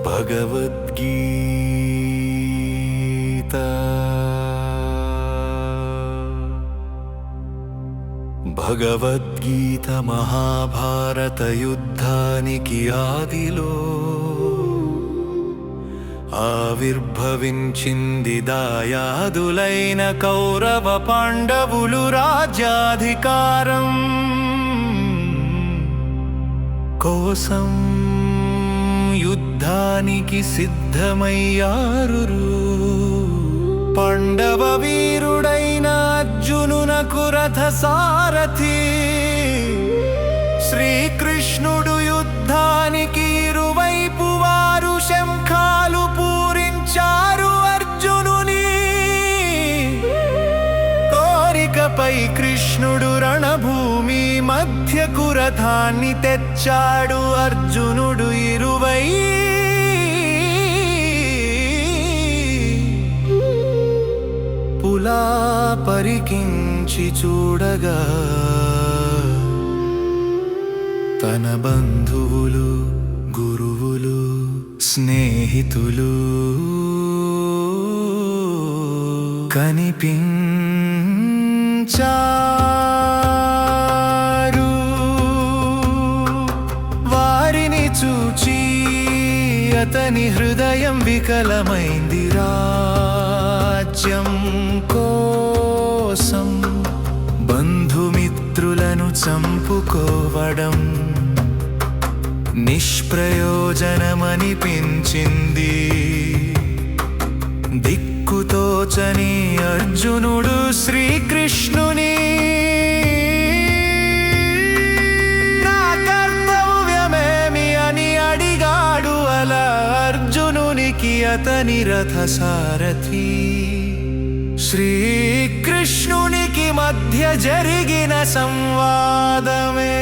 భగవద్గీత భగవద్గీత మహాభారత యుద్ధానికి ఆదిలో ఆవిర్భవించింది. దాయాదులైన కౌరవ పాండవులు రాజ్యాధికారం కోసం యుద్ధానికి సిద్ధమయ్యారు. పాండవ వీరుడైన అర్జునునకు రథ సారథి శ్రీకృష్ణుడు. యుద్ధానికి ఇరువైపు వారు శంఖాలు పూరించారు. అర్జునుని కోరికపై కృష్ణుడు రణభూమి మధ్యకు రథాన్ని తెచ్చాడు. అర్జునుడు ఇరువైపులా పరికించి చూడగా తన బంధువులు, గురువులు, స్నేహితులు కనిపించారు. వారిని చూచి అతని హృదయం వికలమైంది. రాజ్యం కోసం బంధుమిత్రులను చంపుకోవడం నిష్ప్రయోజనమనిపించింది. దిక్కుతోచని అర్జునుడు శ్రీకృష్ణుని నా కర్తవ్యమేమి అని అడిగాడు. అలా అర్జునునికి అతని రథసారథి శ్రీకృష్ణునికి మధ్య జరిగిన సంవాదమే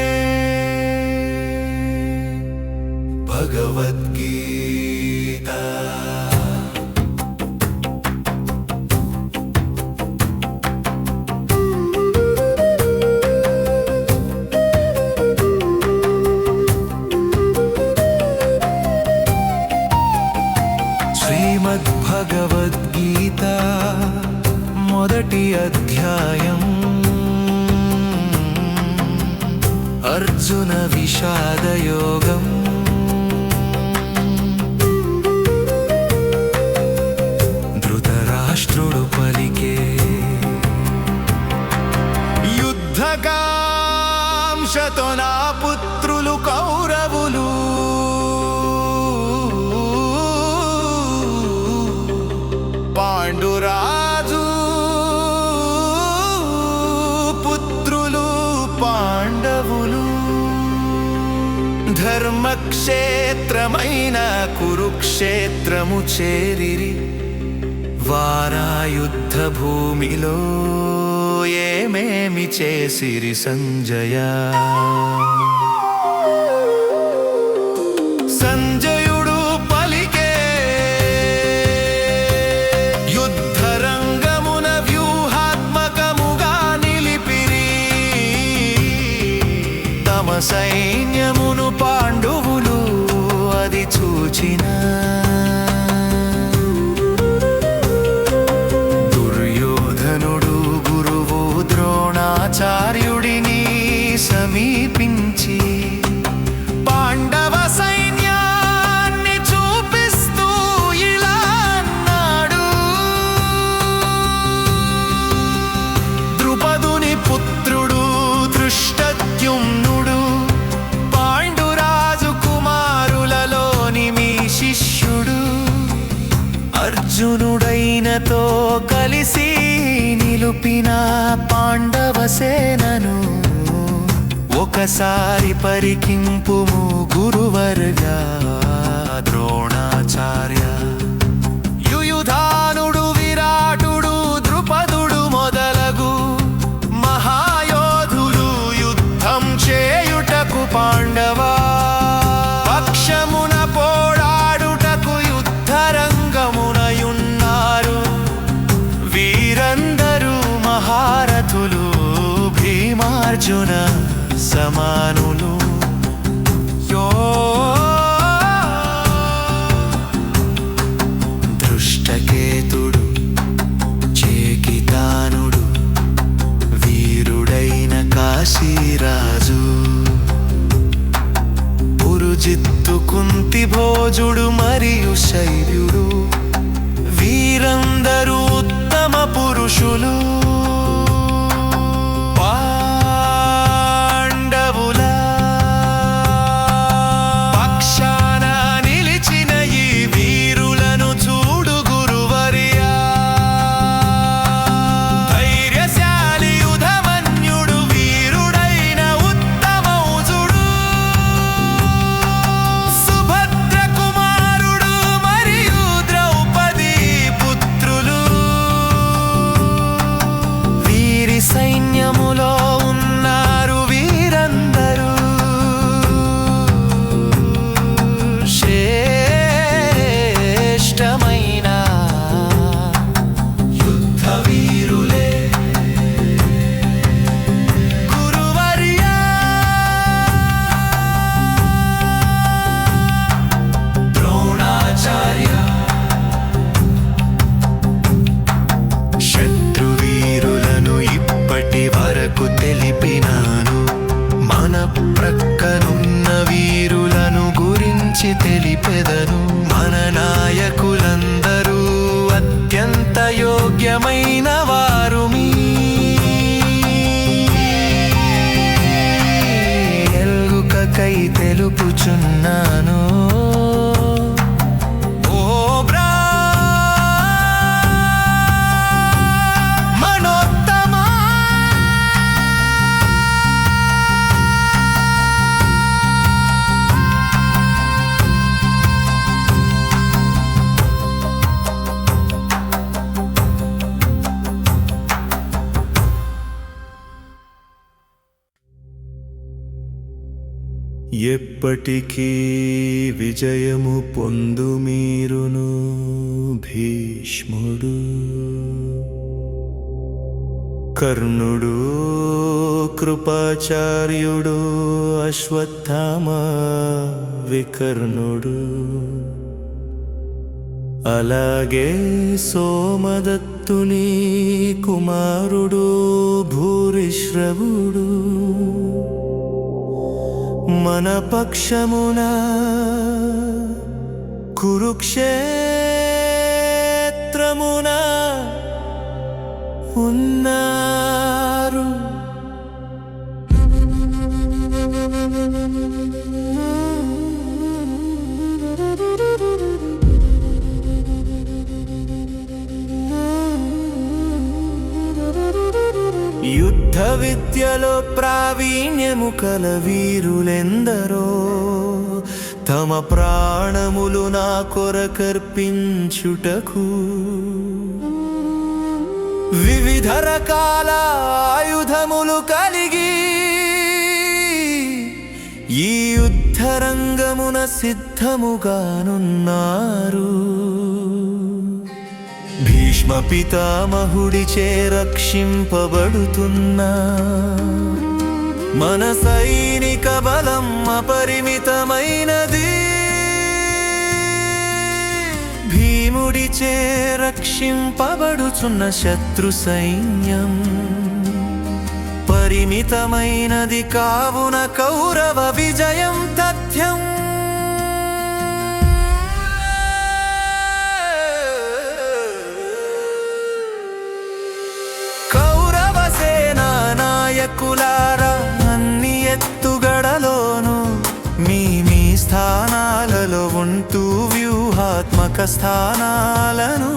భగవద్గీత. శ్రీమద్భగవద్గీత మొదటి అధ్యాయం. అర్జున విషాదయోగం. ధృతరాష్ట్రుడు పలికే యుద్ధకాంక్షతో నా పుత్రులు కౌరవులు పాండురాజు పుత్రులు పాండవులు ధర్మక్షేత్రమైన కురుక్షేత్రము చేరిరి. వారా యుద్ధ భూమిలో ఏమేమి చేసిరి సంజయ. సంజయుడు పలికే యుద్ధరంగమున వ్యూహాత్మకముగా నిలిపిరి. తమ సైన్యమును పాండవులు అది చూచిన ఆచార్యుడిని సమీపించి పాండవ సైన్యాన్ని చూపిస్తూ ఇలా అన్నాడు. ద్రుపదుని పుత్రుడు ధృష్టద్యుమ్నుడు పాండురాజు కుమారులలోని మీ శిష్యుడు. అర్జునుడైనతో కలిసి నిలుపిన పాండవ సేనను ఒకసారి పరికింపుము గురువర్గా ద్రోణాచార్య. యుయుధానుడు, విరాటుడు, ద్రుపదుడు మొదలగు మహాయోధులు యుద్ధం చేయుటకు పాండవ పక్షమున పోరాడుటకు యుద్ధరంగమునయున్నారు. వీరందరూ మహారథులు, భీమార్జున సమానులు. సుజిత్తు కుంతి భోజుడు మరియు శైవ్యుడు వీరందరూ ఉత్తమ పురుషులు. పాండవుల పక్షాన నిలిచిన ఈ వీరులను చూడు గురువర్యా. ధైర్యశాలి యుధమన్యుడు వీరుడైన ఉత్తమౌజుడు సుభద్ర కుమారుడు మరియు ద్రౌపది పుత్రులు. వీరి సైన్యములో ఉన్నారు వీరందరూ శ్రేష్టమైన యుద్ధ వీరులే. గురువర్యా ద్రోణాచార్య శత్రువీరులను ఇప్పటి వరకు తెలిపినాను. మన ప్రక్కనున్న వీరులను గురించి తెలిపెదను. మన నాయకులందరూ అత్యంత యోగ్యమైన వారు. మీ ఎల్గుకకై తెలుపుచున్నాను. ఓ మనోత్తమా ఎప్పటికీ విజయము పొందు మీరును. భీష్ముడు కర్ణుడు కృపాచార్యుడు అశ్వత్థామ వికర్ణుడు అలాగే సోమదత్తుని కుమారుడు భూరిశ్రవుడు మన పక్షమున కురుక్షేత్రమున ఉన్నారు. యుద్ధ విద్యలో ప్రావీణ్యము కల వీరులెందరో తమ ప్రాణములు నా కొరకర్పించుటకు వివిధ రకాల ఆయుధములు కలిగి ఈ యుద్ధరంగమున సిద్ధముగానున్నారు. భీష్మ పితామహుడిచే రక్షింపబడుతున్నా మన సైనిక బలం అపరిమితమైనది. భీముడిచే రక్షింపబడుచున్న శత్రు సైన్యం పరిమితమైనది కావున కౌరవ విజయం తథ్యం. కౌరవ సేనా నాయకులారా అన్ని ఎత్తుగడలోను మీ మీ స్థానాలలో ఉంటూ వ్యూహాత్మక స్థానాలను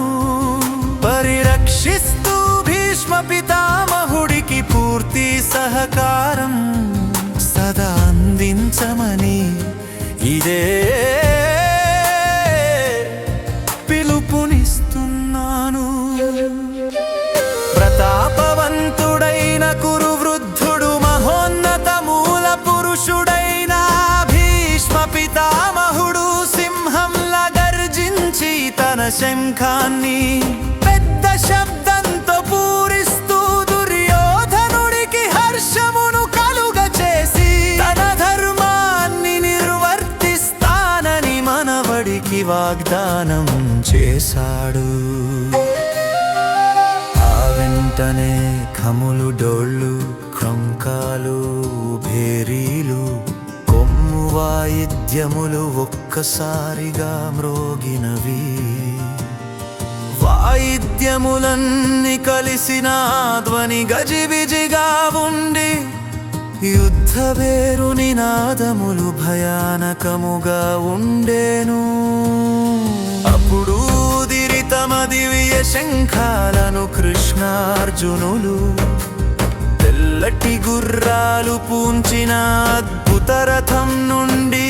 పరిరక్షిస్తూ భీష్మ పితామహుడికి పూర్తి సహకారం సదా అందించమని ఇదే పిలుపునిస్తున్నాను. ప్రతాపవంతుడైన కురు వృద్ధుడు మహోన్నత మూల పురుషుడైన భీష్మ పితామహుడు సింహంలా గర్జించి తన శంఖాన్ని పెద్ద శబ్దంతో పూరిస్తూ దుర్యోధనుడికి హర్షమును కలుగచేసి తన ధర్మాన్ని నిర్వర్తిస్తానని మనవడికి వాగ్దానం చేశాడు. వెంటనే ఖములు డోళ్ళు క్రంకాలు భేరీలు కొమ్ము వాయిద్యములు ఒక్కసారిగా మ్రోగినవి. వాయిద్యములన్నీ కలిసిన ధ్వని గజిబిజిగా ఉండి యుద్ధ వేరు నినాదములు భయానకముగా ఉండేను. అప్పుడు దిరి తమ దివ్య శంఖాలను కృష్ణార్జునులు తెల్లటి గుర్రాలు పూంచిన అద్భుత రథం నుండి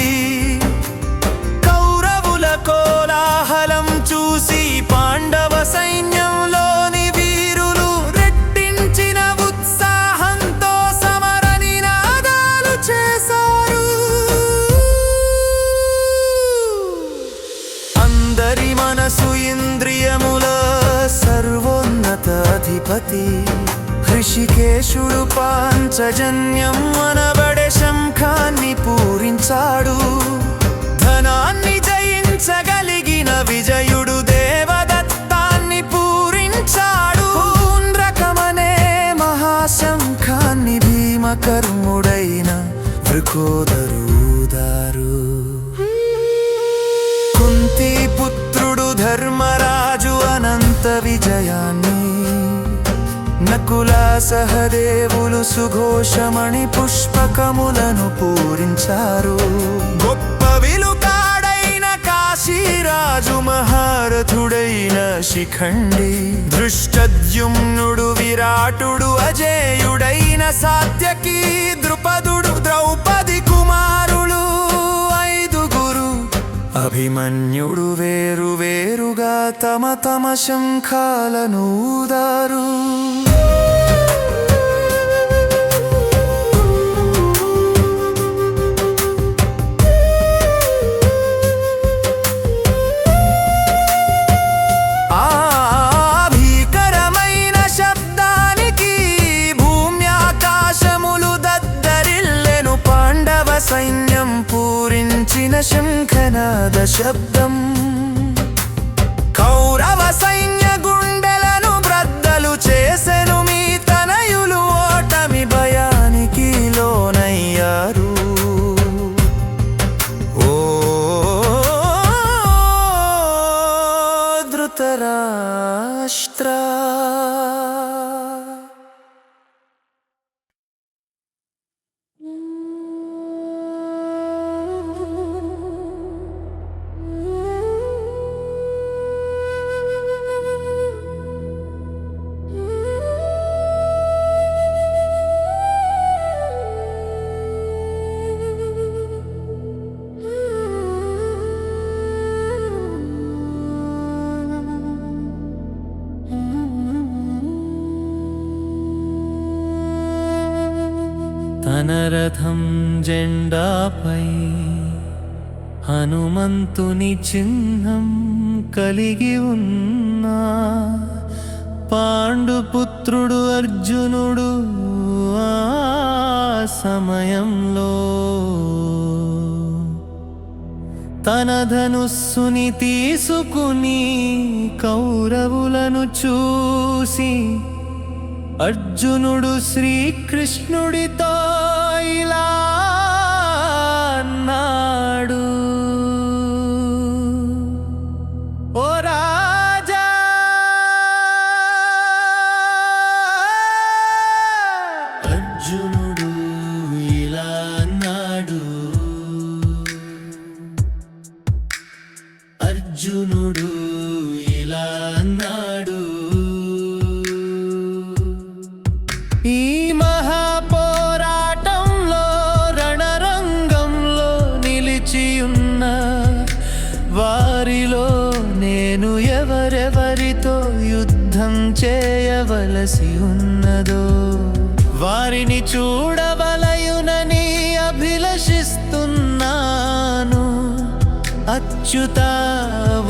కౌరవుల కోలాహలం చూసి పాండవ సైన్యంలోని వీరులు రెట్టించిన ఉత్సాహంతో సమర నినాదాలు చేశారు. అందరి మనసు ఇంద్రియముల సర్వోన్నత అధిపతి హృషికేశుడు పాంచజన్యం అనబడే శంఖాన్ని పూరించాడు. ధనాన్ని జయించగలిగిన విజయుడు దేవదత్తాన్ని పూరించాడు. పుండ్రకమనే మహాశంఖాన్ని భీమకర్ముడైన వృకోదరుదారు. కుంతి పుత్రుడు ధర్మరాజు అనంత విజయాన్ని, నకుల సహదేవులు సుఘోషమణి పుష్పకములను పూరించారు. గొప్ప విలుకాడైన కాశీరాజు మహారథుడైన శిఖండి, దృష్టద్యుమ్నుడు విరాటుడు అజేయుడైన సాత్యకి, ద్రుపదుడు ద్రౌపది కుమారులు ఐదుగురు, అభిమన్యుడు వేరు వేరుగా తమ తమ శంఖాలను ఊదారు. భీకరమైన శబ్దానికి భూమి ఆకాశములు దద్దరిల్లెను. పాండవ సైన్యం పూరించిన శంఖనాద శబ్దం కౌరవ సైన్య గుండెలను బ్రద్దలు చేసెను. మీ తనయులు ఓటమి భయానికి లోనయ్యారు. ఓ ధృతరాష్ట్ర, తన రథం జెండాపై హనుమంతుని చిహ్నం కలిగి ఉన్న పాండుపుత్రుడు అర్జునుడు ఆ సమయంలో తన ధనుస్సుని తీసుకుని కౌరవులను చూసి అర్జునుడు శ్రీకృష్ణుడితో ఇలా అన్నాడు. ఓ రాజా, అర్జునుడు ఇలా అన్నాడు. అర్జునుడు ఇలా అన్నాడు. ఈ మహాపోరాటంలో రణరంగంలో నిలిచియున్న వారిలో నేను ఎవరెవరితో యుద్ధం చేయవలసి ఉన్నదో వారిని చూడవలయునని అభిలషిస్తున్నాను. అచ్యుత,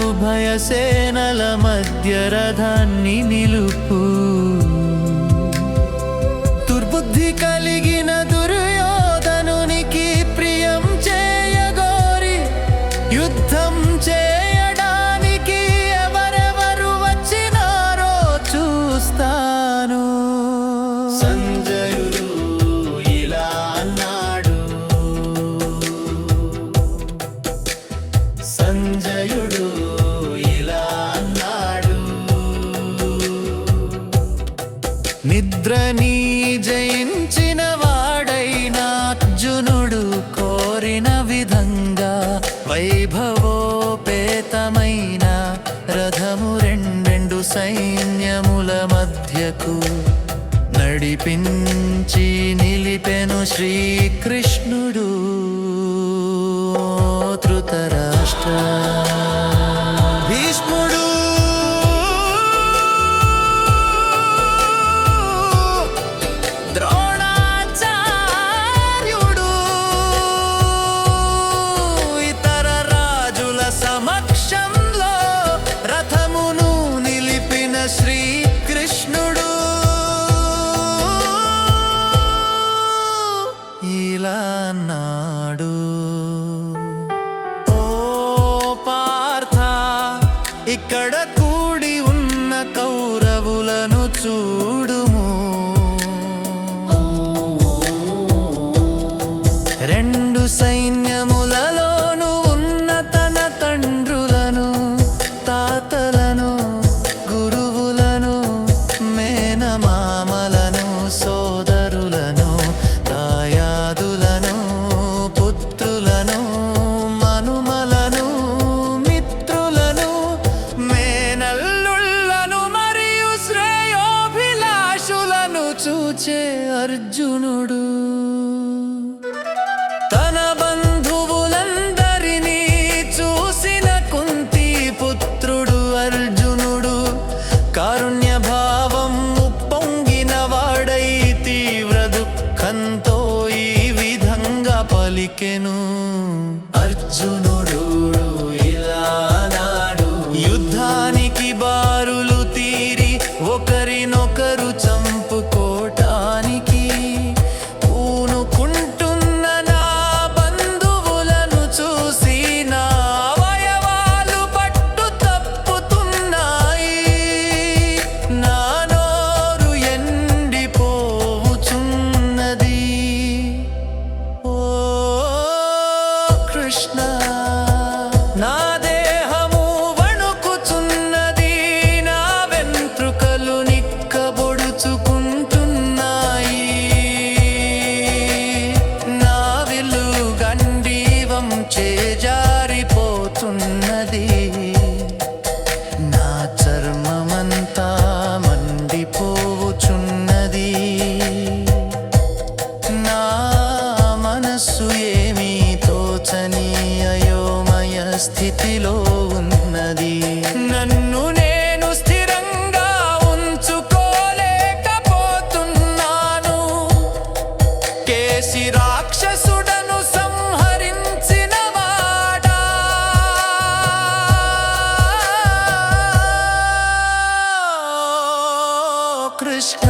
ఉభయ సేనల మధ్య రథాన్ని నిలుపు. దుర్బుద్ధి కలిగిన దుర్యోధనునికి ప్రియం చేయగోరి యుద్ధం చేయడానికి ఎవరెవరు వచ్చినారో చూస్తాను. సంజయుడు ఇలా అన్నాడు. శ్రీకృష్ణుడు ధృతరాష్ట్ర భీష్ముడు ద్రోణాచార్యుడు ఇతర రాజుల సమక్షంలో రథమును నిలిపిన శ్రీకృష్ణుడు ఇలా అన్నాడు, ఓ పార్థ, ఇక్కడ కూడి ఉన్న కౌరవులను చూడుము. రెండు సైన్యములలోను ఉన్న తన తండ్రులను, తాతలను, గురువులను, మేనమామలను, సోదరులను, దాయాదులను, పుత్రులను, మనుమలను, మిత్రులను, మేనల్లుళ్లను మరియు శ్రేయోభిలాషులను చూచే అర్జునుడు తన బంధువులందరినీ చూసిన కుంతి పుత్రుడు అర్జునుడు కారుణ్య భావం ఉప్పొంగిన వాడై తీవ్ర దుఃఖంతో ఈ విధంగా పలికెను. అర్జునుడు ఇలా అన్నాడు, యుద్ధానికి బారులు తీరి ఒకరినొకరు చంపుకోటానికి పూనుకుంటున్న నా బంధువులను చూసి నా అవయవాలు పట్టు తప్పుతున్నాయి, నా నోరు ఎండిపోవుచున్నది. ఓ కృష్ణ, నా దేహము వణుకుచున్నది, నా వెంట్రుకలు నిక్కబొడుచుకుంటున్నాయి, నా విల్లు గండీవం చేజారిపోతున్నది, నా చర్మమంతా మండిపోవుచున్నది, నా మనస్సు ఏమీ తోచని అయోమయ స్థితిలో ఉన్నది, నన్ను నేను స్థిరంగా ఉంచుకోలేకపోతున్నాను. కేసి రాక్షసుడను సంహరించిన వాడా, కృష్ణ,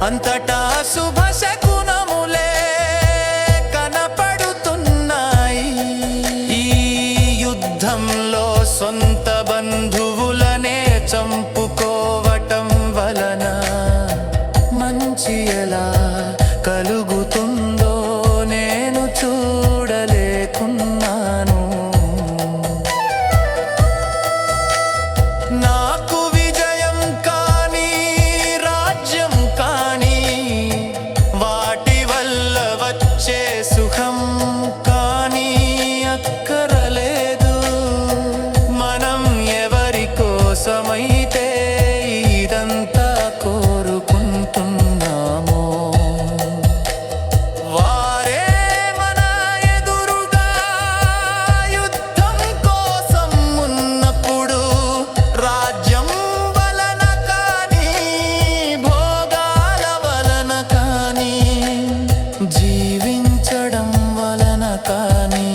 అంతటా శుభ శకునములే కనపడుతున్నాయి. ఈ యుద్ధంలో సొంత బంధువులనే చంపుకోవటం వలన మంచి ఎలా కలుగుతుందో నేను చూడలేకున్నాను. నాకు విజయం కానీ రాజ్యం కానీ వాటి వల్ల వచ్చే సుఖం కానీ అక్కరలేదు. మనం ఎవరి కోసమైతే ఇదంతా కోరుకుంటున్నామో వారే మన ఎదురుగా యుద్ధం కోసం ఉన్నప్పుడు రాజ్యం వలన కానీ భోగాల వలన కానీ జీవించడం వలన కానీ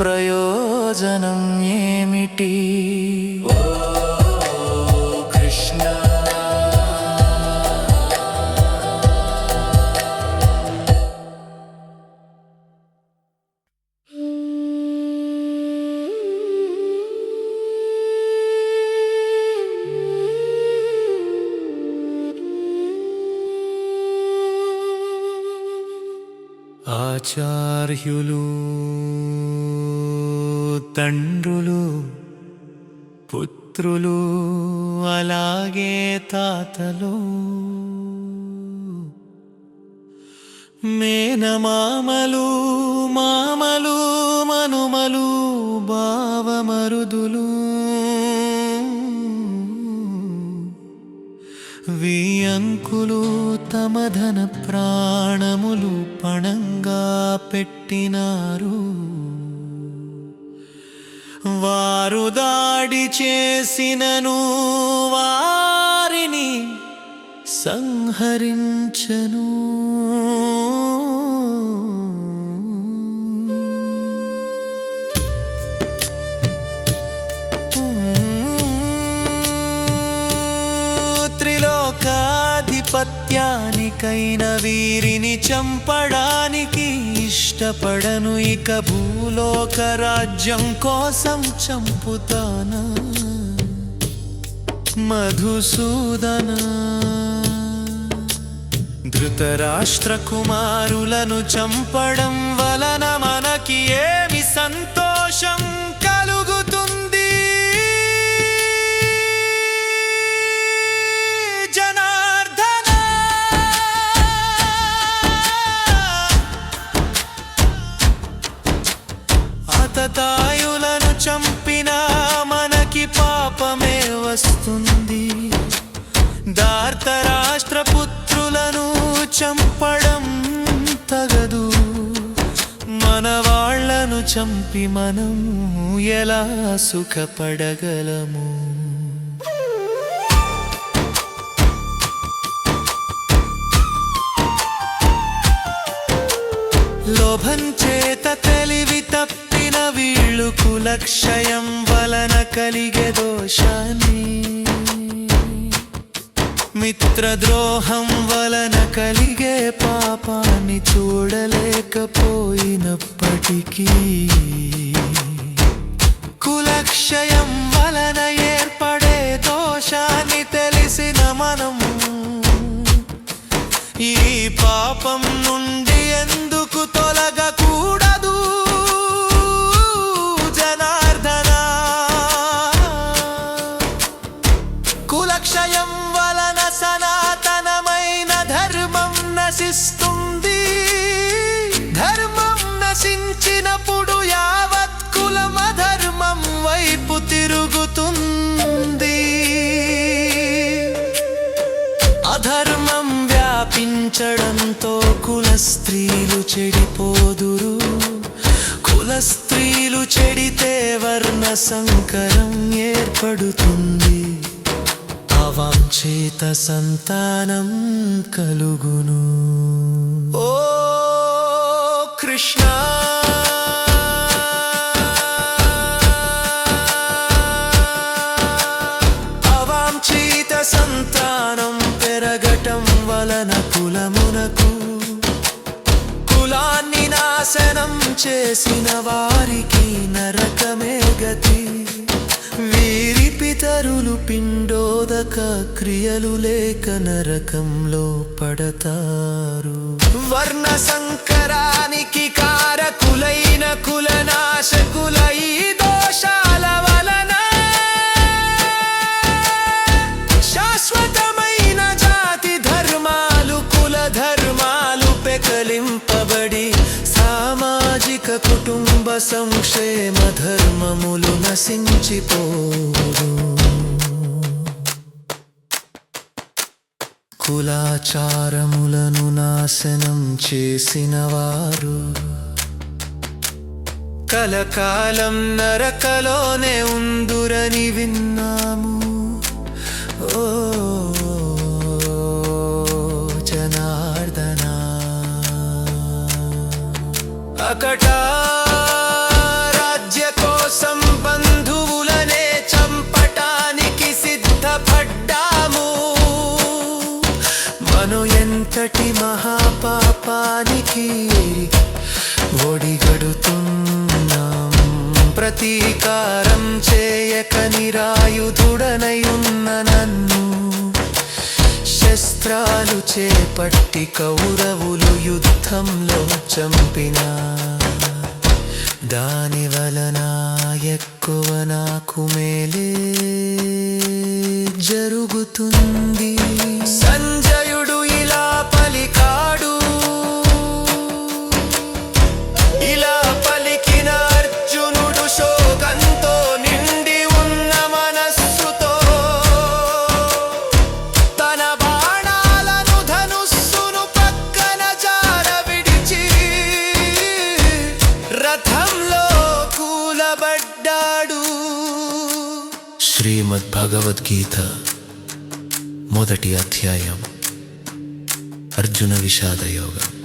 ప్రయోజనం ఏమిటి? ఓ కృష్ణ, ఆచార్యులు, తండ్రులు, పుత్రులు, అలాగే తాతలు, మేనమామలు, మామలు, మనుమలు, బావమరుదులు, వియంకులు, తమ ధన ప్రాణములు పణంగా పెట్టినారు. వారు దాడి చేసినను వారిని సంహరించెను. త్రిలోకాధిపత్యానికైన వీరిని చంపడానికి ఇష్టపడను. ఇక భూలోక రాజ్యం కోసం చంపుతానా మధుసూదన. ధృతరాష్ట్ర కుమారులను చంపడం వలన మనకి ఏమి సంతోషం కలుగుతుంది? జనార్దన, ఆతతాయులను చంపినా మనకి పాపమే వస్తుంది. ధార్తరాష్ట్ర పుత్రులను చంపడం తగదు. మన వాళ్ళను చంపి మనం ఎలా సుఖపడగలము? లోభం చేత తెలివి తప్పిన వీళ్ళు కులక్షయం వలన కలిగే దోషాన్ని, మిత్రద్రోహం వలన కలిగే పాపాన్ని చూడలేకపోయినప్పటికీ కులక్షయం వలన ఏర్పడే దోషాన్ని తెలిసిన మనము ఈ పాపం నుండి ఎందుకు తొలగకూడదు? జనార్దన, కులక్షయం వలన సనాతనమైన ధర్మం నశిస్తుంది. ధర్మం నశించినప్పుడు యావత్ కులం అధర్మం వైపు తిరుగుతుంది. అధర్మం వ్యాపించడంతో కుల స్త్రీలు చెడిపోదురు. కుల స్త్రీలు చెడితే వర్ణ సంకరం ఏర్పడుతుంది. అవాంఛిత సంతానం కలుగును. ఓ కృష్ణ, అవాంఛిత సంతానం పెరగటం వలన కులమునకు, కులాన్ని నాశనం చేసిన వారికి నరకమే గతి. వీరి పితరులు పిండోదక క్రియలు లేక నరకంలో పడతారు. వర్ణ సంకరానికి కారకులైన కులనాశకుల ఈ దోషాల వలన శాశ్వతమైన జాతి ధర్మాలు, కుల ధర్మాలు పెకలింపబడి సామాజిక కుటుంబ సంక్షేమ ధర్మములు నశించిపోదు. కులాచారములను నాశనం చేసిన వారు కలకాలం నరకలోనే ఉందురని విన్నాము. ఓ జనార్దన, అకట రాజ్య కోసం బంధువులనే చంపటానికి సిద్ధపడ్డాము. మనం ఎంతటి మహాపాపానికి ఒడిగడుతున్నాం. ప్రతీకారం చేయక నిరాయుధుడనై ఉన్న నన్ను శస్త్రాలు చేపట్టి కౌరవులు యుద్ధంలో చంపినా దాని వలన ఎక్కువ నాకు మేలే జరుగుతుంది. సంజయుడు ఇలా పలికాడు. ఇలా పలికిన అర్జునుడు శోకంతో నిండి ఉన్న మనస్సుతో తన బాణాలను ధనుస్సును శ్రీమద్ భగవద్గీత మొదటి అధ్యాయం అర్జున విషాద యోగం.